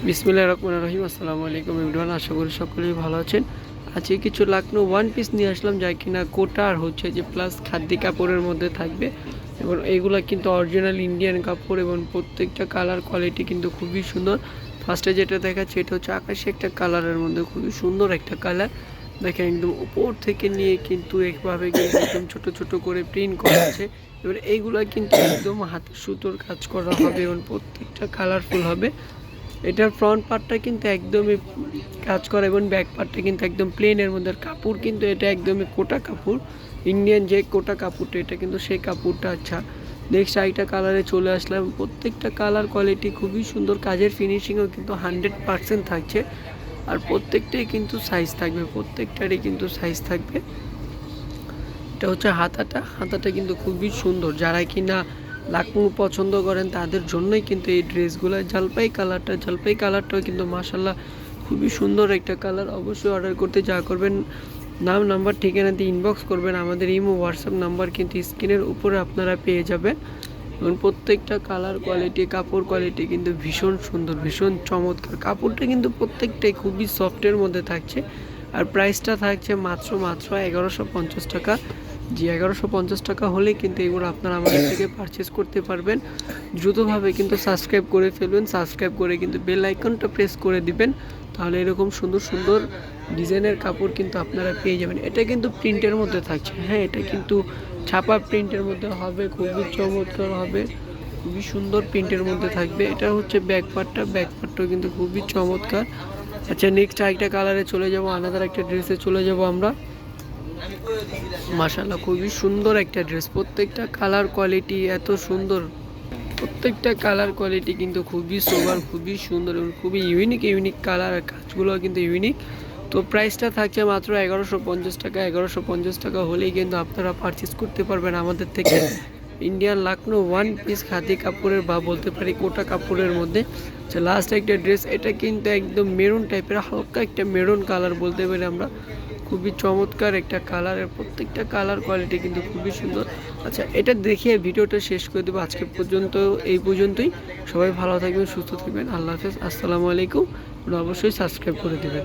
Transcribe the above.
বিসমিল্লাহির রহমানির রহিম। আসসালামু আলাইকুম এভরিওয়ান, আশা করি সকলেই ভালো আছেন। আজকে কিছু লাকনো ওয়ান পিস নিয়ে আসলাম, যা কিনা কোটা আর হচ্ছে যে প্লাস খাদ্দি কাপড়ের মধ্যে থাকবে। এবং এইগুলো কিন্তু অরিজিনাল ইন্ডিয়ান কাপড় এবং প্রত্যেকটা কালার কোয়ালিটি কিন্তু খুবই সুন্দর। ফার্স্টে যেটা দেখাচ্ছে এটা হচ্ছে আকাশি একটা কালারের মধ্যে খুবই সুন্দর একটা কালার। দেখেন একদম উপর থেকে নিয়ে কিন্তু একভাবে কিন্তু একদম ছোট ছোট করে প্রিন্ট করা আছে। এবার এইগুলা কিন্তু একদম হাতের সুতোর কাজ করা হবে এবং প্রত্যেকটা কালারফুল হবে। এটার ফ্রন্ট পার্টটা কিন্তু একদমই কাজ করা এবং ব্যাক পার্টটা কিন্তু একদম প্লেনের মধ্যে। কাপড় কিন্তু এটা একদমই কোটা কাপড়, ইন্ডিয়ান যে কোটা কাপড়টা এটা কিন্তু সেই কাপড়টা। আচ্ছা, নেক্সট আরেকটা কালারে চলে আসলাম। প্রত্যেকটা কালার কোয়ালিটি খুবই সুন্দর, কাজের ফিনিশিংও কিন্তু 100% থাকছে। আর প্রত্যেকটাই কিন্তু সাইজ থাকবে, প্রত্যেকটারই কিন্তু সাইজ থাকবে। এটা হচ্ছে হাতাটা কিন্তু খুবই সুন্দর। যারা কিনা লাকনো পছন্দ করেন তাদের জন্যই কিন্তু এই ড্রেসগুলো। জলপাই কালারটাও কিন্তু মাশাল্লাহ খুবই সুন্দর একটা কালার। অবশ্যই অর্ডার করতে যা করবেন, নাম নাম্বার ঠিকানা দিয়ে ইনবক্স করবেন। আমাদের ইমো হোয়াটসঅ্যাপ নাম্বার কিন্তু স্ক্রিনের উপরে আপনারা পেয়ে যাবেন। এবং প্রত্যেকটা কালার কোয়ালিটি, কাপড় কোয়ালিটি কিন্তু ভীষণ সুন্দর, ভীষণ চমৎকার। কাপড়টা কিন্তু প্রত্যেকটাই খুবই সফটের মধ্যে থাকছে। আর প্রাইসটা থাকছে মাত্র 1150 টাকা। জি, 1150 টাকা হলে কিন্তু এগুলো আপনারা আমাদের থেকে পারচেস করতে পারবেন। দ্রুতভাবে কিন্তু সাবস্ক্রাইব করে ফেলবেন, সাবস্ক্রাইব করে কিন্তু বেল আইকনটা প্রেস করে দিবেন। তাহলে এরকম সুন্দর সুন্দর ডিজাইনের কাপড় কিন্তু আপনারা পেয়ে যাবেন। এটা কিন্তু প্রিন্টের মধ্যে থাকছে, হ্যাঁ, এটা কিন্তু ছাপা প্রিন্টের মধ্যে হবে, খুবই চমৎকার হবে, খুবই সুন্দর প্রিন্টের মধ্যে থাকবে। এটা হচ্ছে ব্যাক পার্টটাও কিন্তু খুবই চমৎকার। আচ্ছা, নেক্সট আরেকটা কালারে চলে যাব, আলাদা একটা ড্রেসে চলে যাব আমরা। মাশাআল্লাহ খুবই সুন্দর একটা ড্রেস, প্রত্যেকটা কালার কোয়ালিটি এত সুন্দর, প্রত্যেকটা কালার কোয়ালিটি কিন্তু খুবই সোবার, খুবই সুন্দর এবং খুবই ইউনিক কালার। আর কাজগুলো কিন্তু ইউনিক। তো প্রাইসটা থাকছে মাত্র 1150 টাকা। 1150 টাকা হলেই কিন্তু আপনারা পারচেস করতে পারবেন আমাদের থেকে Indian Lucknow one piece khadi কাপড়ের বা বলতে পারি কোটা কাপড়ের মধ্যে। লাস্ট একটা ড্রেস, এটা কিন্তু একদম মেরুন টাইপের, হালকা একটা মেরুন কালার বলতে পারি আমরা। খুবই চমৎকার একটা কালারের, প্রত্যেকটা কালার কোয়ালিটি কিন্তু খুবই সুন্দর। আচ্ছা, এটা দেখিয়ে ভিডিওটা শেষ করে দেবো আজকে পর্যন্ত। এই পর্যন্তই। সবাই ভালো থাকবেন, সুস্থ থাকবেন। আল্লাহ হাফেজ, আসসালামু আলাইকুম। অবশ্যই সাবস্ক্রাইব করে দেবেন।